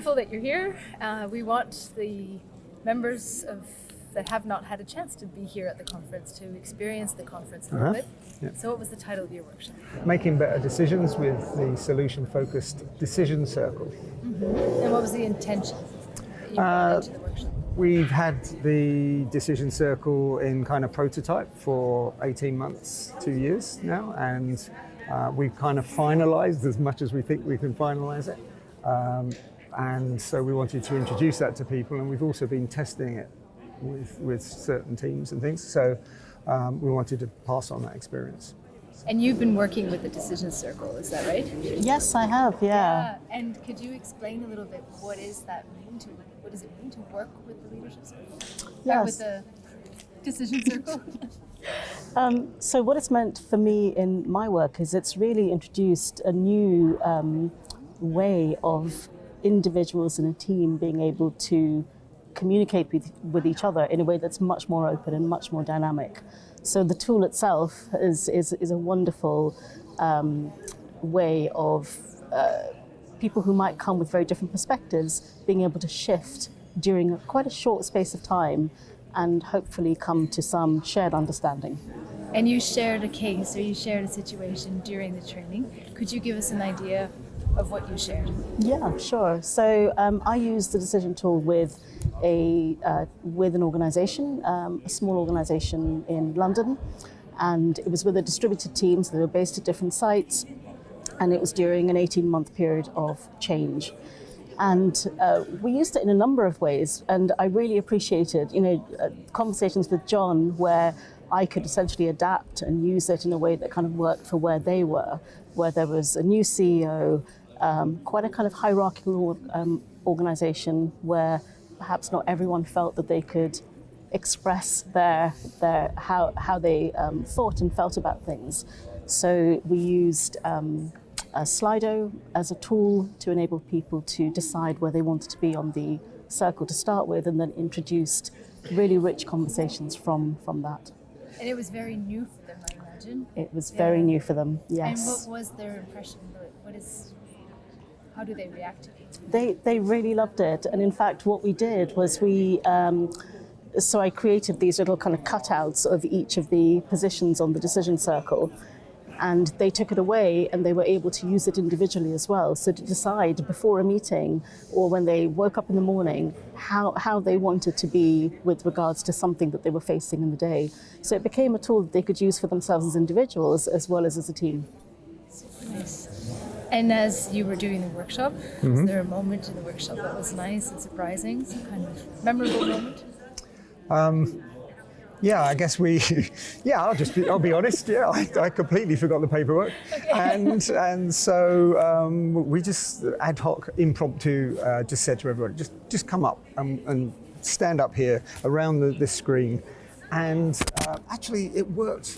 wonderful that you're here. We want the members that have not had a chance to be here at the conference to experience the conference a little bit. Yeah. So what was the title of your workshop? Making better decisions with the solution-focused decision circle. Mm-hmm. And what was the intention that you brought into the workshop? We've had the decision circle in kind of prototype for 18 months, 2 years now, and we've kind of finalized as much as we think we can finalize it. And so we wanted to introduce that to people, and we've also been testing it with certain teams and things. So we wanted to pass on that experience. And you've been working with the decision circle, is that right? Yes, I have, yeah. And could you explain a little bit what does it mean to work with the leadership circle? Yes. Or with the decision circle? So what it's meant for me in my work is it's really introduced a new way of individuals in a team being able to communicate with each other in a way that's much more open and much more dynamic. So the tool itself is a wonderful way of people who might come with very different perspectives being able to shift during quite a short space of time and hopefully come to some shared understanding. And you shared a case or you shared a situation during the training. Could you give us an idea of what you shared? Yeah, sure. So I used the decision tool with an organization, a small organization in London, and it was with a distributed team, so they were based at different sites, and it was during an 18-month period of change. And we used it in a number of ways, and I really appreciated, conversations with John where I could essentially adapt and use it in a way that kind of worked for where they were, where there was a new CEO, quite a kind of hierarchical organization where perhaps not everyone felt that they could express how they thought and felt about things. So we used Slido as a tool to enable people to decide where they wanted to be on the circle to start with, and then introduced really rich conversations from that. And it was very new for them, I imagine. It was very new for them, yes. And what was their impression? How do they react to it? They really loved it. And in fact, what we did was so I created these little kind of cutouts of each of the positions on the decision circle. And they took it away and they were able to use it individually as well. So to decide before a meeting or when they woke up in the morning how they wanted to be with regards to something that they were facing in the day. So it became a tool that they could use for themselves as individuals as well as a team. Super nice. And as you were doing the workshop, was there a moment in the workshop that was nice and surprising, some kind of memorable moment? Yeah, I guess I'll be honest. Yeah, I completely forgot the paperwork, Okay. and so we just ad hoc, impromptu, just said to everybody, just come up and stand up here around this screen, and actually it worked.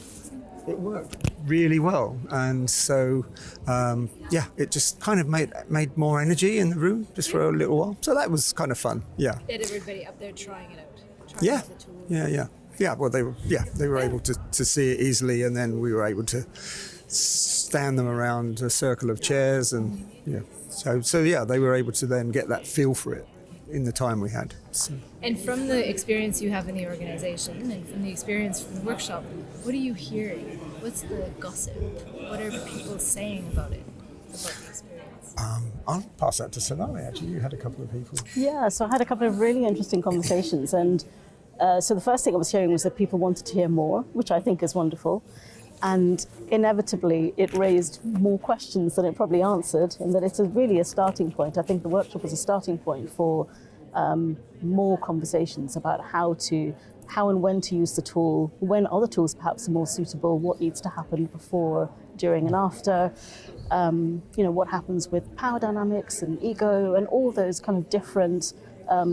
It worked really well, and so it just kind of made more energy in the room just for a little while. So that was kind of fun. Yeah. Had everybody up there trying it out. Yeah. Out the tool. Yeah. Yeah, well, they were able to see it easily, and then we were able to stand them around a circle of chairs, and they were able to then get that feel for it in the time we had. So. And from the experience you have in the organization, and from the experience from the workshop, what are you hearing? What's the gossip? What are people saying about it, about the experience? I'll pass that to Sonali. Actually, you had a couple of people. Yeah, so I had a couple of really interesting conversations, and so the first thing I was hearing was that people wanted to hear more, which I think is wonderful. And inevitably, it raised more questions than it probably answered, and that it's really a starting point. I think the workshop was a starting point for more conversations about how and when to use the tool, when other tools perhaps are more suitable, what needs to happen before, during, and after. What happens with power dynamics and ego and all those kind of different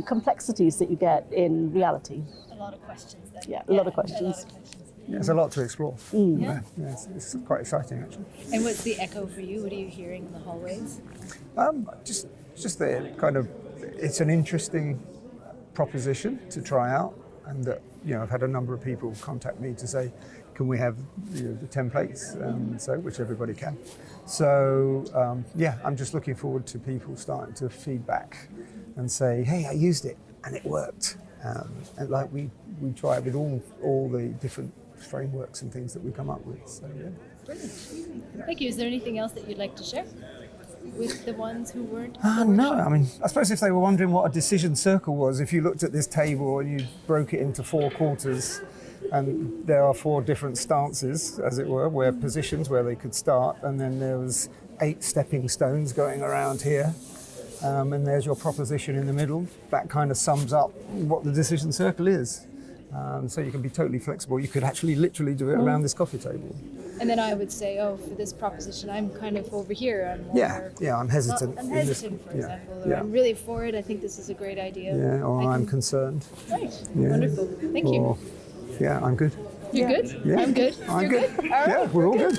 complexities that you get in reality. A lot of questions then. Yeah, a lot of questions. Yeah, there's a lot to explore. Yeah. It's quite exciting, actually. And what's the echo for you? What are you hearing in the hallways? Just the kind of, it's an interesting proposition to try out, and that I've had a number of people contact me to say, can we have the templates, which everybody can. So I'm just looking forward to people starting to feedback and say, hey, I used it and it worked. And like we try it with all the different frameworks and things that we come up with. So yeah. Brilliant. Thank you. Is there anything else that you'd like to share with the ones who weren't? No, I mean, I suppose if they were wondering what a decision circle was, if you looked at this table and you broke it into 4 quarters, and there are 4 different stances, as it were, where positions where they could start, and then there was 8 stepping stones going around here, and there's your proposition in the middle. That kind of sums up what the decision circle is. So you can be totally flexible. You could actually literally do it around this coffee table. And then I would say, for this proposition, I'm kind of over here. I'm more, I'm hesitant. I'm hesitant, for example, or I'm really for it. I think this is a great idea. Yeah, or I'm concerned. Right. Yeah. Wonderful. Thank you. Yeah, I'm good. You're good? Yeah. I'm good. I'm You're good. All right. Yeah, we're all good.